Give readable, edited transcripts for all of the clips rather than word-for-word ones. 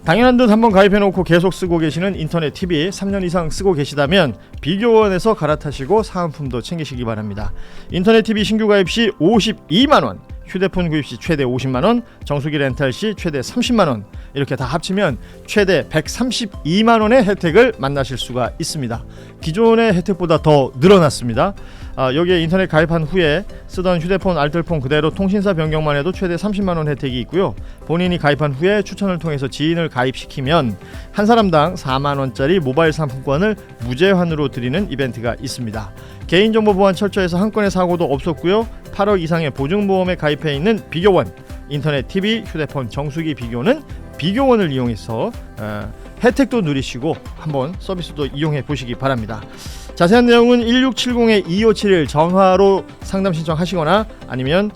당연한 듯 한번 가입해놓고 계속 쓰고 계시는 인터넷 TV 3년 이상 쓰고 계시다면 비교원에서 갈아타시고 사은품도 챙기시기 바랍니다. 인터넷 TV 신규 가입 시 52만원, 휴대폰 구입 시 최대 50만원, 정수기 렌탈 시 최대 30만원, 이렇게 다 합치면 최대 132만원의 혜택을 만나실 수가 있습니다. 기존의 혜택보다 더 늘어났습니다. 여기에 인터넷 가입한 후에 쓰던 휴대폰 알뜰폰 그대로 통신사 변경만 해도 최대 30만원 혜택이 있고요. 본인이 가입한 후에 추천을 통해서 지인을 가입시키면 한 사람당 4만원짜리 모바일 상품권을 무제한으로 드리는 이벤트가 있습니다. 개인정보 보안 철저해서 한 건의 사고도 없었고요. 8억 이상의 보증보험에 가입해 있는 비교원, 인터넷 TV, 휴대폰, 정수기 비교는 비교원을 이용해서 혜택도 누리시고 한번 서비스도 이용해 보시기 바랍니다. 자세한 내용은 1670-2571 전화로 상담 신청하시거나 아니면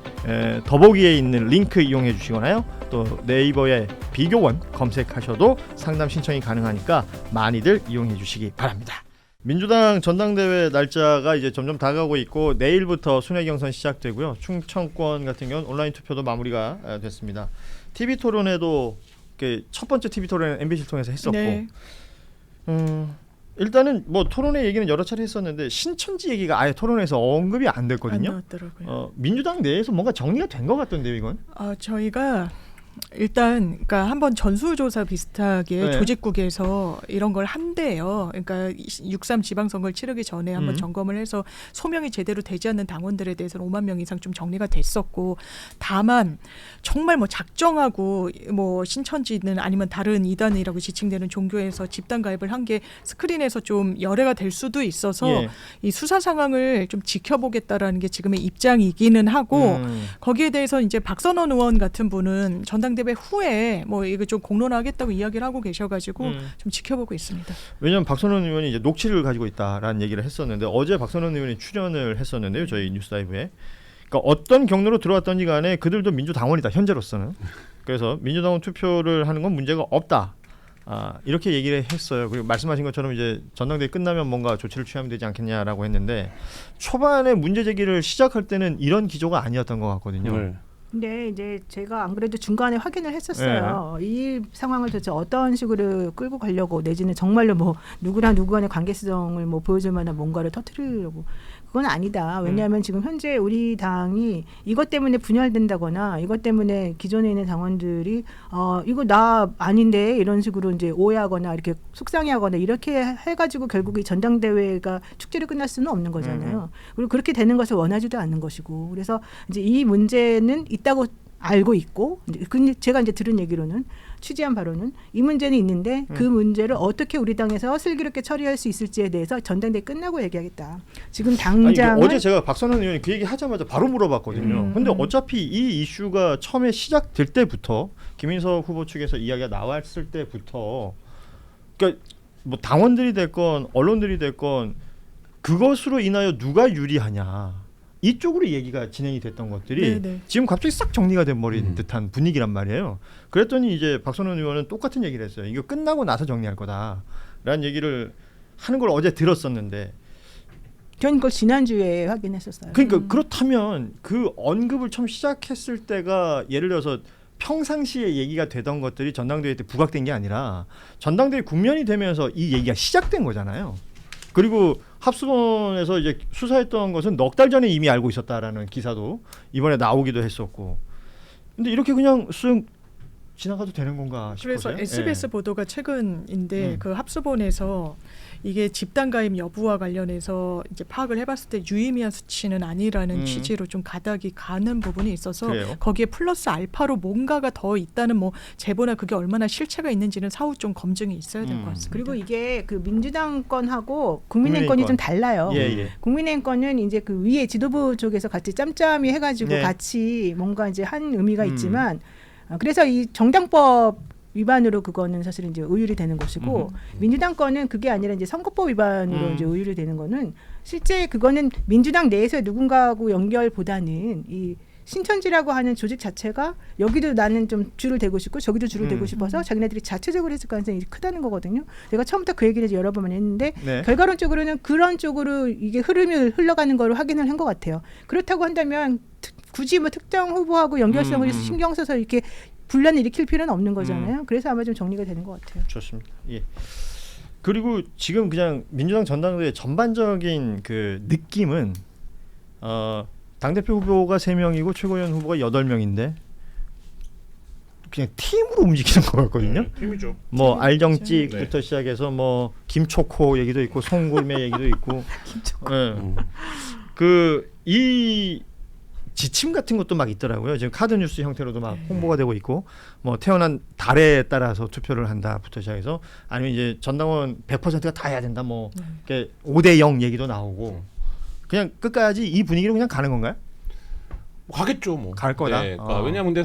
더보기에 있는 링크 이용해 주시거나요. 또 네이버에 비교원 검색하셔도 상담 신청이 가능하니까 많이들 이용해 주시기 바랍니다. 민주당 전당대회 날짜가 이제 점점 다가오고 있고 내일부터 순회 경선 시작되고요. 충청권 같은 경우는 온라인 투표도 마무리가 됐습니다. TV 토론회도 첫 번째 TV 토론회는 MBC를 통해서 했었고 네. 일단은 뭐 토론회 얘기는 여러 차례 했었는데 신천지 얘기가 아예 토론회에서 언급이 안 됐거든요. 안 나왔더라고요. 민주당 내에서 뭔가 정리가 된 것 같던데요, 이건? 저희가 일단 그러니까 한번 전수조사 비슷하게 네. 조직국에서 이런 걸 한대요. 그러니까 6.3 지방선거를 치르기 전에 한번 점검을 해서 소명이 제대로 되지 않는 당원들에 대해서는 5만 명 이상 좀 정리가 됐었고, 다만 정말 뭐 작정하고 뭐 신천지는 아니면 다른 이단이라고 지칭되는 종교에서 집단 가입을 한 게 스크린에서 좀 열애가 될 수도 있어서 예. 이 수사 상황을 좀 지켜보겠다라는 게 지금의 입장이기는 하고, 거기에 대해서 이제 박선원 의원 같은 분은 전당대회 후에 뭐 이거 좀 공론화하겠다고 이야기를 하고 계셔가지고 좀 지켜보고 있습니다. 왜냐하면 박선원 의원이 이제 녹취를 가지고 있다라는 얘기를 했었는데 어제 박선원 의원이 출연을 했었는데요, 저희 뉴스라이브에. 그러니까 어떤 경로로 들어왔던지 간에 그들도 민주당원이다, 현재로서는. 그래서 민주당원 투표를 하는 건 문제가 없다. 이렇게 얘기를 했어요. 그리고 말씀하신 것처럼 이제 전당대회 끝나면 뭔가 조치를 취하면 되지 않겠냐라고 했는데 초반에 문제 제기를 시작할 때는 이런 기조가 아니었던 것 같거든요. 네. 근데 이제 제가 안 그래도 중간에 확인을 했었어요. 이 상황을 도대체 어떤 식으로 끌고 가려고, 내지는 정말로 뭐 누구랑 누구 간의 관계성을 뭐 보여줄 만한 뭔가를 터뜨리려고. 그건 아니다. 왜냐하면 지금 현재 우리 당이 이것 때문에 분열된다거나 이것 때문에 기존에 있는 당원들이 이거 나 아닌데 이런 식으로 이제 오해하거나 이렇게 속상해하거나 이렇게 해가지고 결국 이 전당대회가 축제로 끝날 수는 없는 거잖아요. 그리고 그렇게 되는 것을 원하지도 않는 것이고, 그래서 이제 이 문제는 있다고 알고 있고, 근데 제가 이제 들은 얘기로는, 취재한 바로는 이 문제는 있는데 그 문제를 어떻게 우리 당에서 슬기롭게 처리할 수 있을지에 대해서 전당대회 끝나고 얘기하겠다. 지금 당장 어제 제가 박선원 의원이 그 얘기 하자마자 바로 물어봤거든요. 근데 어차피 이 이슈가 처음에 시작될 때부터 김인석 후보 측에서 이야기가 나왔을 때부터, 그러니까 뭐 당원들이 됐건 언론들이 됐건 그것으로 인하여 누가 유리하냐, 이쪽으로 얘기가 진행이 됐던 것들이 네네. 지금 갑자기 싹 정리가 돼버린 듯한 분위기란 말이에요. 그랬더니 이제 박선원 의원은 똑같은 얘기를 했어요. 이거 끝나고 나서 정리할 거다라는 얘기를 하는 걸 어제 들었었는데, 전 그걸 지난주에 확인했었어요. 그러니까 그렇다면 그 언급을 처음 시작했을 때가 예를 들어서 평상시에 얘기가 되던 것들이 전당대회 때 부각된 게 아니라 전당대회 국면이 되면서 이 얘기가 시작된 거잖아요. 그리고 합수본에서 이제 수사했던 것은 넉 달 전에 이미 알고 있었다라는 기사도 이번에 나오기도 했었고, 근데 이렇게 그냥 쓱 지나가도 되는 건가 싶어서요. 그래서 SBS 예. 보도가 최근인데 그 합수본에서 이게 집단 가입 여부와 관련해서 이제 파악을 해봤을 때 유의미한 수치는 아니라는 취지로 좀 가닥이 가는 부분이 있어서, 그래요? 거기에 플러스 알파로 뭔가가 더 있다는 뭐 제보나 그게 얼마나 실체가 있는지는 사후 좀 검증이 있어야 될 것 같습니다. 그리고 이게 그 민주당 건하고 국민의힘 건이 좀 달라요. 예. 국민의힘 건은 이제 그 위에 지도부 쪽에서 같이 짬짬이 해가지고 네. 같이 뭔가 이제 한 의미가 있지만, 그래서 이 정당법 위반으로 그거는 사실은 이제 의율이 되는 것이고, 민주당 건은 그게 아니라 이제 선거법 위반으로 이제 의율이 되는 거는, 실제 그거는 민주당 내에서 누군가하고 연결보다는 이 신천지라고 하는 조직 자체가 여기도 나는 좀 줄을 대고 싶고 저기도 줄을 대고 싶어서 자기네들이 자체적으로 했을 가능성이 크다는 거거든요. 내가 처음부터 그 얘기를 여러 번 했는데 네. 결과론적으로는 그런 쪽으로 이게 흐름이 흘러가는 걸 확인을 한 것 같아요. 그렇다고 한다면 굳이 뭐 특정 후보하고 연결성을 신경 써서 이렇게 분란을 일으킬 필요는 없는 거잖아요. 그래서 아마 좀 정리가 되는 것 같아요. 좋습니다. 예. 그리고 지금 그냥 민주당 전당대회 전반적인 그 느낌은 당대표 후보가 3명이고 최고위원 후보가 8명인데 그냥 팀으로 움직이는 것 같거든요. 팀이죠. 뭐 알정찍부터 네. 시작해서 뭐 김초코 얘기도 있고 송골매 얘기도 있고 그이 지침 같은 것도 막 있더라고요. 지금 카드 뉴스 형태로도 막 홍보가 되고 있고 뭐 태어난 달에 따라서 투표를 한다부터 시작해서 아니면 이제 전당원 100%가 다 해야 된다 뭐 이렇게 5대0 얘기도 나오고 그냥 끝까지 이 분위기로 그냥 가는 건가요? 가겠죠, 뭐. 갈 거다. 네, 그러니까 왜냐면 근데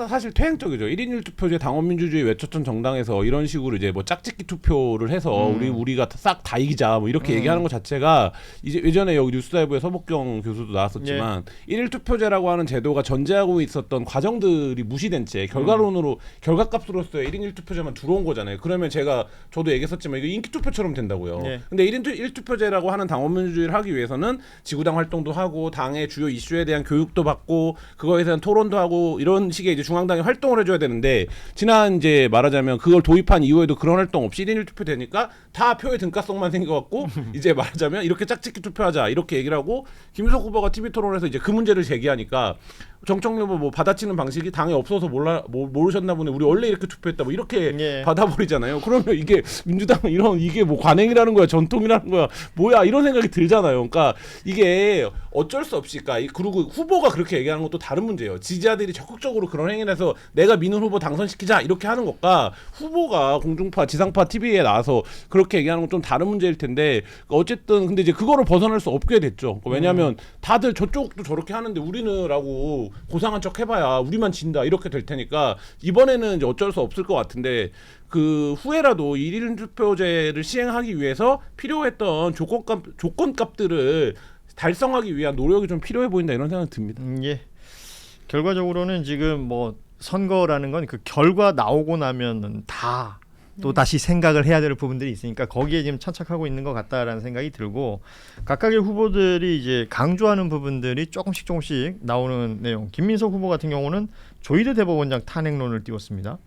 사실 퇴행적이죠. 1인 1투표제 당원민주주의 외쳤던 정당에서 이런 식으로 이제 뭐 짝짓기 투표를 해서 우리가 싹 다 이기자 뭐 이렇게 얘기하는 것 자체가 이제 예전에 여기 뉴스다이브에 서복경 교수도 나왔었지만 1인 투표제라고 하는 제도가 전제하고 있었던 과정들이 무시된 채 결과론으로 결과값으로서의 1인 1투표제만 들어온 거잖아요. 그러면 저도 얘기했었지만 이거 인기 투표처럼 된다고요. 예. 근데 1인 1투표제라고 하는 당원민주주의를 하기 위해서는 지구당 활동도 하고 당의 주요 이슈에 대한 교육도 받고 그거에 대한 토론도 하고 이런 식의 이제 중앙당이 활동을 해줘야 되는데 지난 이제 말하자면 그걸 도입한 이후에도 그런 활동 없이 1인 1투표 되니까 다 표의 등가성만 생겨갖고 이제 말하자면 이렇게 짝짓기 투표하자 이렇게 얘기를 하고 김유석 후보가 TV 토론에서 이제 그 문제를 제기하니까 정청래 후보 뭐 받아치는 방식이 당에 없어서 모르셨나 보네. 우리 원래 이렇게 투표했다 뭐 이렇게 받아버리잖아요. 그러면 이게 민주당은 이게 뭐 관행이라는 거야, 전통이라는 거야, 뭐야 이런 생각이 들잖아요. 그러니까 이게 어쩔 수 없이 그리고 후보가 그렇게 얘기하는 것도 다른 문제예요. 지지자들이 적극적으로 그런 행위를 해서 내가 민우 후보 당선시키자 이렇게 하는 것과 후보가 공중파, 지상파 TV에 나와서 그렇게 얘기하는 건 좀 다른 문제일 텐데 어쨌든 근데 이제 그거를 벗어날 수 없게 됐죠. 왜냐하면 다들 저쪽도 저렇게 하는데 우리는라고 고상한 척 해봐야 우리만 진다 이렇게 될 테니까 이번에는 이제 어쩔 수 없을 것 같은데 그 후에라도 1인 투표제를 시행하기 위해서 필요했던 조건값들을 달성하기 위한 노력이 좀 필요해 보인다 이런 생각이 듭니다. 예. 결과적으로는 지금 뭐 선거라는 건 그 결과 나오고 나면은 다 또 다시 생각을 해야 될 부분들이 있으니까 거기에 지금 천착하고 있는 것 같다라는 생각이 들고 각각의 후보들이 이제 강조하는 부분들이 조금씩 나오는 내용. 김민석 후보 같은 경우는 조희대 대법원장 탄핵론을 띄웠습니다.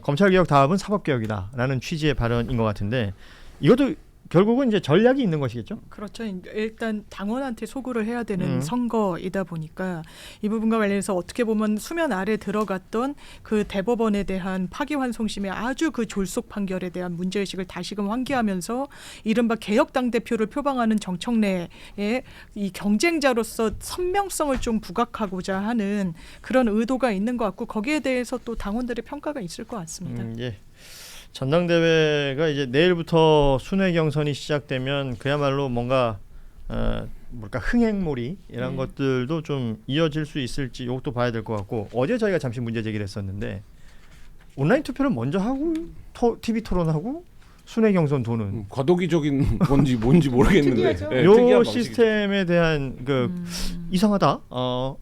검찰개혁 다음은 사법개혁이다라는 취지의 발언인 것 같은데 이것도 결국은 이제 전략이 있는 것이겠죠? 그렇죠. 일단 당원한테 소구를 해야 되는 선거이다 보니까 이 부분과 관련해서 어떻게 보면 수면 아래 들어갔던 그 대법원에 대한 파기환송심의 아주 그 졸속 판결에 대한 문제의식을 다시금 환기하면서 이른바 개혁 당대표를 표방하는 정청래의 이 경쟁자로서 선명성을 좀 부각하고자 하는 그런 의도가 있는 것 같고 거기에 대해서 또 당원들의 평가가 있을 것 같습니다. 예. 전당대회가 이제 내일부터 순회 경선이 시작되면 그야말로 뭔가 흥행몰이 이런 것들도 좀 이어질 수 있을지 이것도 봐야 될 것 같고 어제 저희가 잠시 문제 제기를 했었는데 온라인 투표를 먼저 하고 TV 토론하고 순회 경선 도는 과도기적인 뭔지 모르겠는데 특이하죠. 요 특이한 시스템에 대한 이상하다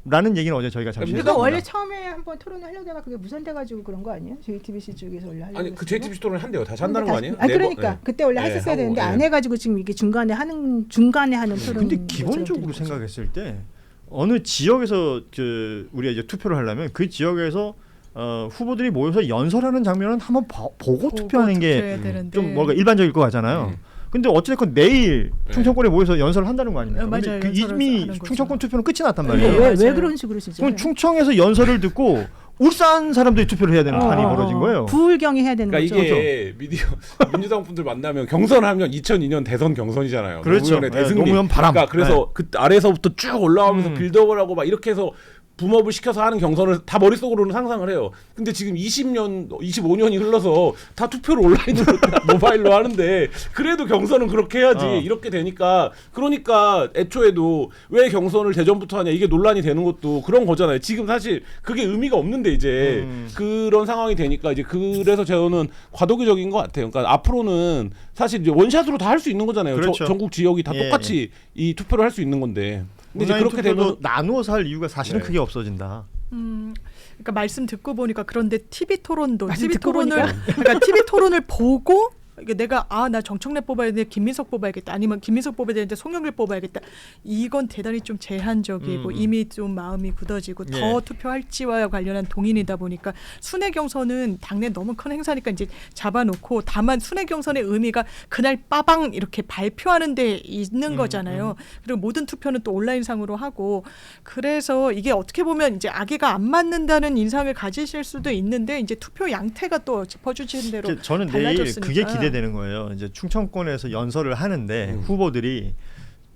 라는 얘기는 어제 저희가 잠시 그러니까 했습니다. 원래 처음에 한번 토론을 하려다가 그게 무산돼가지고 그런 거 아니에요? JTBC 쪽에서 원래 하려고 아니 그 했었는데? JTBC 토론을 한대요. 다시 한다는 거 아니에요? 그러니까 그때 원래 네, 했었어야 하고, 되는데 네. 안 해가지고 지금 이게 중간에 하는 토론. 근데 기본적으로 생각했을 때 어느 지역에서 우리가 이제 투표를 하려면 그 지역에서 후보들이 모여서 연설하는 장면은 한번 보고 투표하는 게 좀 뭔가 일반적일 것 같잖아요. 근데 어찌됐건 내일 충청권에 모여서 연설을 한다는 거 아닙니까? 맞아요. 근데 이미 충청권 투표는 끝이 났단 근데 말이에요. 왜 그런 식으로 진짜? 그럼 충청에서 연설을 듣고 울산 사람들이 투표를 해야 되는 판이 벌어진 거예요. 부울경이 해야 되는 그러니까 거죠. 이게 민주당 분들 만나면 경선하면 2002년 대선 경선이잖아요. 그렇죠. 노무현의 대승리. 노무현 바람. 그러니까 그래서 그 아래서부터 쭉 올라오면서 빌드업을 하고 막 이렇게 해서 붐업을 시켜서 하는 경선을 다 머릿속으로는 상상을 해요. 근데 지금 25년이 흘러서 다 투표를 온라인으로 모바일로 하는데 그래도 경선은 그렇게 해야지 이렇게 되니까 그러니까 애초에도 왜 경선을 대전부터 하냐 이게 논란이 되는 것도 그런 거잖아요. 지금 사실 그게 의미가 없는데 이제 그런 상황이 되니까 이제 그래서 저는 과도기적인 것 같아요. 그러니까 앞으로는 사실 이제 원샷으로 다 할 수 있는 거잖아요. 그렇죠. 전국 지역이 다 똑같이 이 투표를 할 수 있는 건데. 근데 이제 온라인 그렇게 투표도 되면 나누어서 할 이유가 사실은 네. 크게 없어진다. 그러니까 말씀 듣고 보니까 그런데 TV 토론도 말씀 TV 듣고 토론을 그러니까 TV 토론을 보고 이게 내가 나 정청래 뽑아야 되는데 김민석 뽑아야겠다. 아니면 김민석 뽑아야 되는데 송영길 뽑아야겠다. 이건 대단히 좀 제한적이고 이미 좀 마음이 굳어지고 예. 더 투표할지와 관련한 동인이다 보니까 순회 경선은 당내 너무 큰 행사니까 이제 잡아놓고 다만 순회 경선의 의미가 그날 빠방 이렇게 발표하는 데 있는 거잖아요. 그리고 모든 투표는 또 온라인상으로 하고 그래서 이게 어떻게 보면 이제 악의가 안 맞는다는 인상을 가지실 수도 있는데 이제 투표 양태가 또 짚어주신 대로 저는 내일 달라졌으니까. 그게 기대되는 거예요. 이제 충청권에서 연설을 하는데 후보들이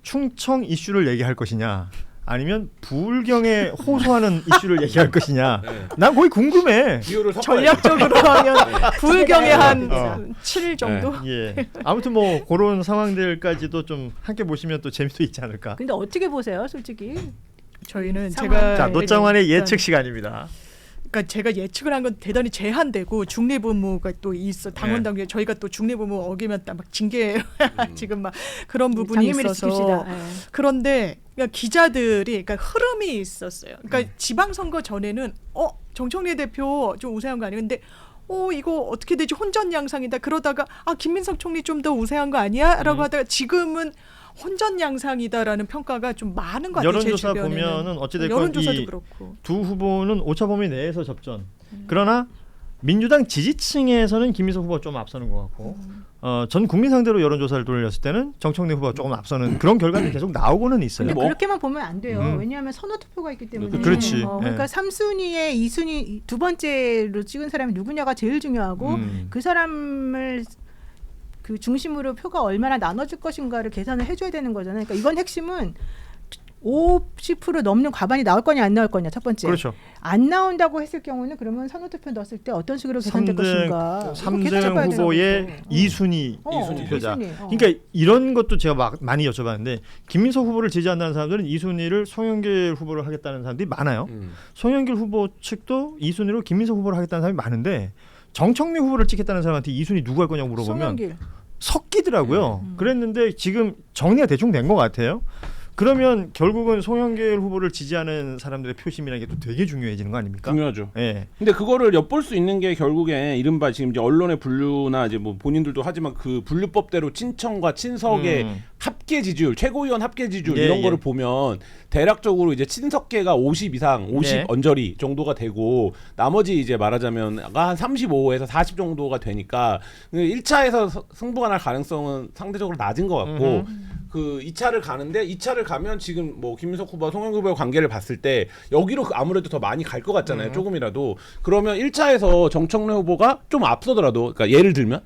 충청 이슈를 얘기할 것이냐 아니면 불경에 호소하는 이슈를 얘기할 것이냐. 난 거의 궁금해. 비율을 전략적으로 하면 불경에 한 어. 7 정도? 예. 아무튼 뭐 그런 상황들까지도 좀 함께 보시면 또 재미도 있지 않을까. 근데 어떻게 보세요, 솔직히? 저희는 상황. 제가 자, 노장환의 일단 예측 시간입니다. 그러니까 제가 예측을 한 건 대단히 제한되고 중립 의무가 또 있어 당원 당규에 저희가 또 중립 의무 어기면 막 징계 지금 막 그런 부분이 장애미를 있어서 지킵시다. 예. 그런데 그러니까 기자들이 그러니까 흐름이 있었어요. 그러니까 지방선거 전에는 정청래 대표 좀 우세한 거 아니에요? 근데 이거 어떻게 되지? 혼전 양상이다. 그러다가 김민석 총리 좀 더 우세한 거 아니야? 라고 하다가 지금은 혼전 양상이다라는 평가가 좀 많은 것 같아요. 여론조사 제 주변에는. 보면은 어찌됐건 여론조사도 이 그렇고. 두 후보는 오차 범위 내에서 접전. 그러나 민주당 지지층에서는 김민석 후보가 좀 앞서는 것 같고 전 국민 상대로 여론조사를 돌렸을 때는 정청래 후보가 조금 앞서는 그런 결과들이 계속 나오고는 있어요. 근데 뭐? 그렇게만 보면 안 돼요. 왜냐하면 선호 투표가 있기 때문에. 그렇지. 그러니까 예. 3순위에 2순위 두 번째로 찍은 사람이 누구냐가 제일 중요하고 그 사람을 그 중심으로 표가 얼마나 나눠질 것인가를 계산을 해줘야 되는 거잖아요. 그러니까 이건 핵심은 50% 넘는 과반이 나올 거냐 안 나올 거냐 첫 번째. 그렇죠. 안 나온다고 했을 경우는 그러면 선호투표 넣었을 때 어떤 식으로 계산될 것인가. 이거 계산해봐야 3등 후보의 되는 거죠. 2순위 이순위 투표자. 이순위. 그러니까 이런 것도 제가 많이 여쭤봤는데 김민석 후보를 지지한다는 사람들은 2순위를 송영길 후보를 하겠다는 사람들이 많아요. 송영길 후보 측도 2순위로 김민석 후보를 하겠다는 사람이 많은데 정청래 후보를 찍겠다는 사람한테 2순위 누구 할 거냐고 물어보면 송영길. 섞이더라고요. 그랬는데 지금 정리가 대충 된 것 같아요. 그러면 결국은 송영길 후보를 지지하는 사람들의 표심이라는 게 또 되게 중요해지는 거 아닙니까? 중요하죠. 예. 근데 그거를 엿볼 수 있는 게 결국에 이른바 지금 이제 언론의 분류나 이제 뭐 본인들도 하지만 그 분류법대로 친청과 친석의 합계 지지율, 최고위원 합계 지지율 예, 이런 예. 거를 보면 대략적으로 이제 친석계가 50 이상, 50 예. 언저리 정도가 되고 나머지 이제 말하자면 한 35에서 40 정도가 되니까 1차에서 승부가 날 가능성은 상대적으로 낮은 것 같고 그 2차를 가는데 2차를 가면 지금 뭐 김민석 후보와 송영길 후보의 관계를 봤을 때 여기로 아무래도 더 많이 갈 것 같잖아요. 조금이라도. 그러면 1차에서 정청래 후보가 좀 앞서더라도 그러니까 예를 들면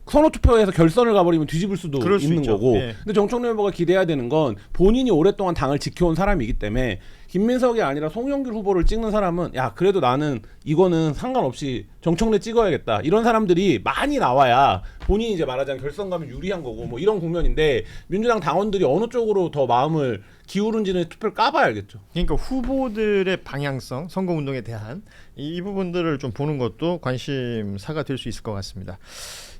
선호 투표에서 결선을 가버리면 뒤집을 수도 그럴 수 있는 있죠. 거고. 예. 근데 정청래 후보가 기대해야 되는 건 본인이 오랫동안 당을 지켜온 사람이기 때문에 김민석이 아니라 송영길 후보를 찍는 사람은 야 그래도 나는 이거는 상관없이 정청래 찍어야겠다 이런 사람들이 많이 나와야 본인이 이제 말하자면 결선 가면 유리한 거고 뭐 이런 국면인데 민주당 당원들이 어느 쪽으로 더 마음을 기울은지는 투표를 까봐야 알겠죠. 그러니까 후보들의 방향성, 선거운동에 대한 이 부분들을 좀 보는 것도 관심사가 될 수 있을 것 같습니다.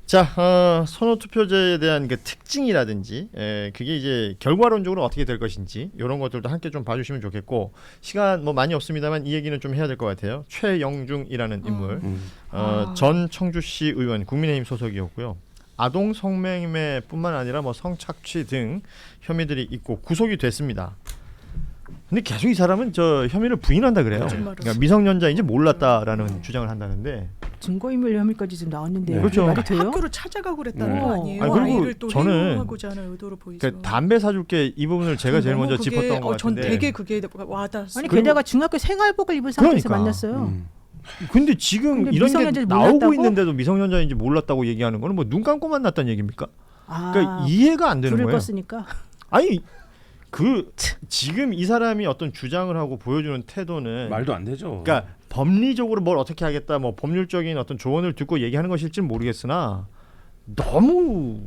자, 선호투표제에 대한 그 특징이라든지 그게 이제 결과론적으로 어떻게 될 것인지 이런 것들도 함께 좀 봐주시면 좋겠고 시간 뭐 많이 없습니다만 이 얘기는 좀 해야 될 것 같아요. 최영중이라는 인물 전 청주시 의원 국민의힘 소속이었고요. 아동 성매매뿐만 아니라 뭐 성착취 등 혐의들이 있고 구속이 됐습니다. 근데 계속 이 사람은 저 혐의를 부인한다 그래요. 그러니까 미성년자인지 몰랐다라는 주장을 한다는데 증거인멸 혐의까지 지금 나왔는데 네. 그렇죠. 말이 돼요? 학교로 찾아가고 그랬다는 네. 거 아니에요? 아니, 그리고 아이를 또 저는 해고하고자 하는 의도로 보이죠. 그러니까 담배 사줄게 이 부분을 제가 제일 먼저 짚었던 것 전 같은데. 되게 그게 와닿았어요. 아니 게다가 중학교 생활복을 입은 상태에서 그러니까. 만났어요. 근데 지금 근데 이런 게 미성년자인지 나오고 몰랐다고? 있는데도 미성년자인지 몰랐다고 얘기하는 거는 뭐 눈 감고 만났다는 얘기입니까? 아, 그러니까 이해가 안 되는 불을 거예요. 껐으니까. 아니 그 지금 이 사람이 어떤 주장을 하고 보여주는 태도는 말도 안 되죠. 그러니까 법리적으로 뭘 어떻게 하겠다 뭐 법률적인 어떤 조언을 듣고 얘기하는 것일지는 모르겠으나 너무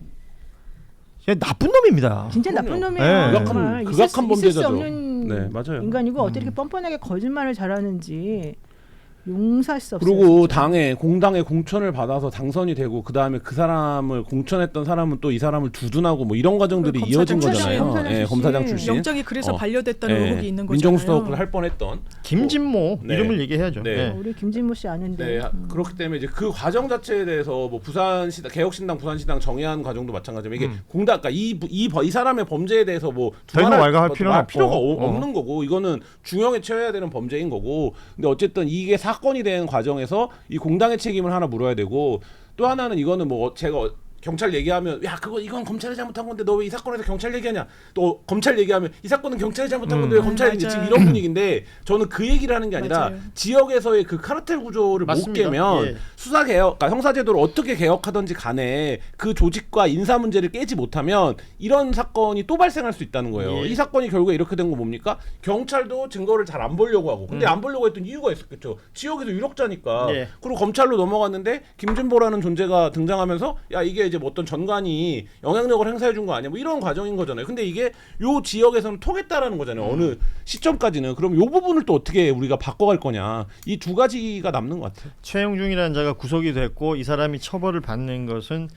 그냥 나쁜 놈입니다. 진짜 그럼요. 나쁜 놈이에요. 네. 정말 극악한 있을 수 범죄자죠. 없는 네, 맞아요. 인간이고 어떻게 이렇게 뻔뻔하게 거짓말을 잘하는지 용서할 수 없어요. 그리고 진짜. 공당에 공천을 받아서 당선이 되고 그 다음에 그 사람을 공천했던 사람은 또 이 사람을 두둔하고 뭐 이런 과정들이 그 이어진 검사장 거잖아요. 출신. 검사장 출신. 영장이 그래서 어. 반려됐다는 의혹이 있는 거잖아요. 민정수석을 할 뻔했던 김진모 네. 이름을 얘기해야죠. 네. 네. 우리 김진모 씨 아는데. 네, 그렇기 때문에 이제 그 과정 자체에 대해서 뭐 부산시당, 개혁신당, 부산시당 정의한 과정도 마찬가지면 이게 공당, 그러니까 이 사람의 범죄에 대해서 뭐 더 이상 두말할 왈가할 필요는 필요가 없고. 없는 거고 이거는 중형에 처해야 되는 범죄인 거고. 근데 어쨌든 이게 사건이 된 과정에서 이 공당의 책임을 하나 물어야 되고 또 하나는 이거는 뭐 제가 경찰 얘기하면 야 그거 이건 검찰이 잘못한 건데 너 왜 이 사건에서 경찰 얘기하냐 또 검찰 얘기하면 이 사건은 경찰이 잘못한 건데 왜 검찰이 맞아요. 지금 이런 분위기인데 저는 그 얘기를 하는 게 아니라 맞아요. 지역에서의 그 카르텔 구조를 맞습니다. 못 깨면 예. 수사 개혁, 그러니까 형사제도를 어떻게 개혁하든지 간에 그 조직과 인사 문제를 깨지 못하면 이런 사건이 또 발생할 수 있다는 거예요. 예. 이 사건이 결국에 이렇게 된 거 뭡니까? 경찰도 증거를 잘 안 보려고 하고 근데 안 보려고 했던 이유가 있었겠죠. 지역에서 유력자니까. 예. 그리고 검찰로 넘어갔는데 김진보라는 존재가 등장하면서 야 이게 이제 뭐 어떤 전관이 영향력을 행사해 준 거 아니야? 뭐 이런 과정인 거잖아요. 근데 이게 요 지역에서는 통했다라는 거잖아요. 어느 시점까지는. 그럼 요 부분을 또 어떻게 우리가 바꿔갈 거냐? 이 두 가지가 남는 것 같아요. 최영중이라는 자가 구속이 됐고 이 사람이 처벌을 받는 것은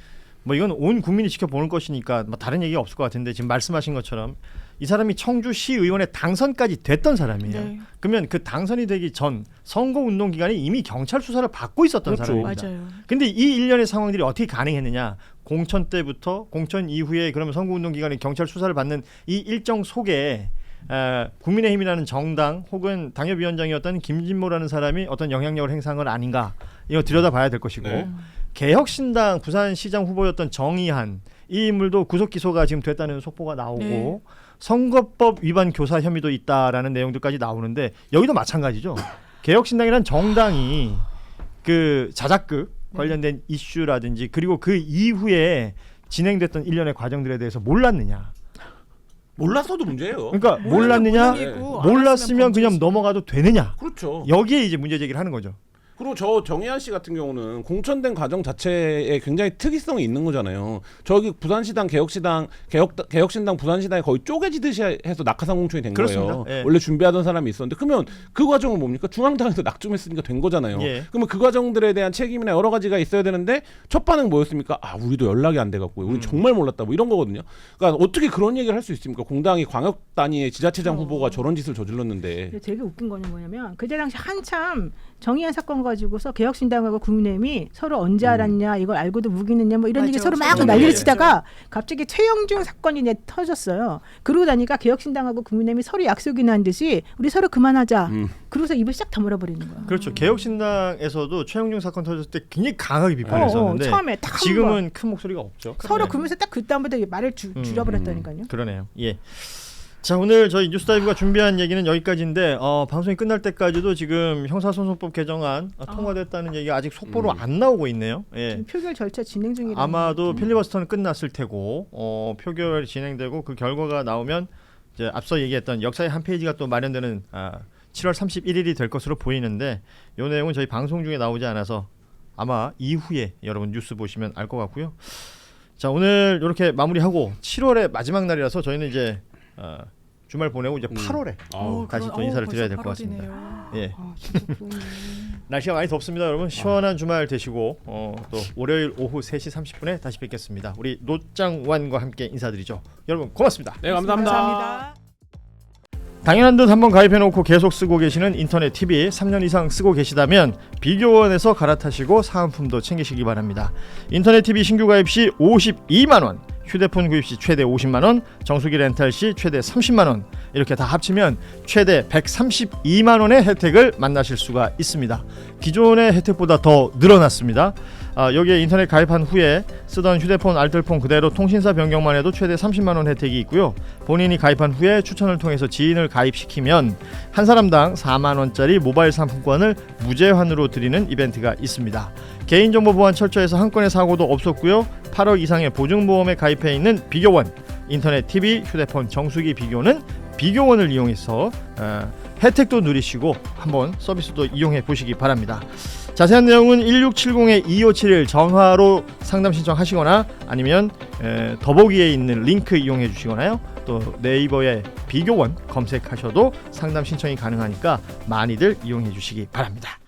뭐 이건 온 국민이 지켜보는 것이니까 뭐 다른 얘기가 없을 것 같은데 지금 말씀하신 것처럼 이 사람이 청주시 의원에 당선까지 됐던 사람이에요. 네. 그러면 그 당선이 되기 전 선거운동 기간에 이미 경찰 수사를 받고 있었던 그렇죠. 사람입니다. 맞아요. 근데 이 일련의 상황들이 어떻게 가능했느냐? 공천 때부터 공천 이후에 그러면 선거운동 기간에 경찰 수사를 받는 이 일정 속에 국민의힘이라는 정당 혹은 당협위원장이었던 김진모라는 사람이 어떤 영향력을 행사한 건 아닌가? 이거 들여다봐야 될 것이고 네. 개혁신당 부산시장 후보였던 정의한 이 인물도 구속 기소가 지금 됐다는 속보가 나오고 네. 선거법 위반 교사 혐의도 있다라는 내용들까지 나오는데 여기도 마찬가지죠. 개혁신당이라는 정당이 그 자작극 관련된 이슈라든지 그리고 그 이후에 진행됐던 일련의 과정들에 대해서 몰랐느냐. 몰랐어도 문제예요. 그러니까 모르면 몰랐느냐, 무능이고 안 몰랐으면 했으면 그냥 범죄지. 넘어가도 되느냐. 그렇죠. 여기에 이제 문제 제기를 하는 거죠. 그리고 저 정의한 씨 같은 경우는 공천된 과정 자체에 굉장히 특이성이 있는 거잖아요. 저기 부산시당 개혁신당 부산시당이 거의 쪼개지듯이 해서 낙하산 공천이 된 그렇습니다. 거예요. 예. 원래 준비하던 사람이 있었는데 그러면 그 과정은 뭡니까? 중앙당에서 낙점했으니까 된 거잖아요. 예. 그러면 그 과정들에 대한 책임이나 여러 가지가 있어야 되는데 첫 반응 뭐였습니까? 아 우리도 연락이 안 돼갖고 우리 정말 몰랐다 뭐 이런 거거든요. 그러니까 어떻게 그런 얘기를 할 수 있습니까? 공당이 광역 단위의 지자체장 후보가 저런 짓을 저질렀는데. 근데 되게 웃긴 거는 뭐냐면 그때 당시 한참 정의한 사건 가지고서 개혁신당하고 국민의힘이 서로 언제 알았냐 이걸 알고도 우기느냐 뭐 이런 맞아. 얘기 서로 막 맞아. 난리를 예. 치다가 갑자기 최영중 사건이 터졌어요. 그러고 나니까 개혁신당하고 국민의힘이 서로 약속이나 한 듯이 우리 서로 그만하자. 그러고서 입을 싹 다물어 버리는 거야. 그렇죠. 개혁신당에서도 최영중 사건 터졌을 때 굉장히 강하게 비판했었는데 처음에 딱 지금은 큰 목소리가 없죠. 서로 네. 그러면서 딱 그다음부터 말을 줄여버렸다니까요. 그러네요. 예. 자 오늘 저희 뉴스다이브가 준비한 얘기는 여기까지인데 방송이 끝날 때까지도 지금 형사소송법 개정안 통과됐다는 얘기가 아직 속보로 안 나오고 있네요. 예. 지금 표결 절차 진행 중이라. 아마도 필리버스터는 끝났을 테고 표결이 진행되고 그 결과가 나오면 이제 앞서 얘기했던 역사의 한 페이지가 또 마련되는 7월 31일이 될 것으로 보이는데 이 내용은 저희 방송 중에 나오지 않아서 아마 이후에 여러분 뉴스 보시면 알 것 같고요. 자 오늘 이렇게 마무리하고 7월의 마지막 날이라서 저희는 이제 주말 보내고 이제 8월에 다시 또 인사를 드려야 될 것 같습니다. 예. 날씨가 많이 덥습니다, 여러분. 시원한 주말 되시고 또 월요일 오후 3시 30분에 다시 뵙겠습니다. 우리 노장완과 함께 인사드리죠. 여러분 고맙습니다. 네 감사합니다. 감사합니다. 당연한 듯 한번 가입해놓고 계속 쓰고 계시는 인터넷 TV 3년 이상 쓰고 계시다면 비교원에서 갈아타시고 사은품도 챙기시기 바랍니다. 인터넷 TV 신규 가입 시 52만 원, 휴대폰 구입 시 최대 50만 원, 정수기 렌탈 시 최대 30만 원 이렇게 다 합치면 최대 132만 원의 혜택을 만나실 수가 있습니다. 기존의 혜택보다 더 늘어났습니다. 여기에 인터넷 가입한 후에 쓰던 휴대폰 알뜰폰 그대로 통신사 변경만 해도 최대 30만 원 혜택이 있고요. 본인이 가입한 후에 추천을 통해서 지인을 가입시키면 한 사람당 4만 원짜리 모바일 상품권을 무제한으로 드리는 이벤트가 있습니다. 개인정보 보안 철저해서 한 건의 사고도 없었고요. 8억 이상의 보증보험에 가입해 있는 비교원, 인터넷 TV, 휴대폰 정수기 비교는 비교원을 이용해서 혜택도 누리시고 한번 서비스도 이용해 보시기 바랍니다. 자세한 내용은 1670-2571 전화로 상담 신청하시거나 아니면 더보기에 있는 링크 이용해 주시거나요. 또 네이버에 비교원 검색하셔도 상담 신청이 가능하니까 많이들 이용해 주시기 바랍니다.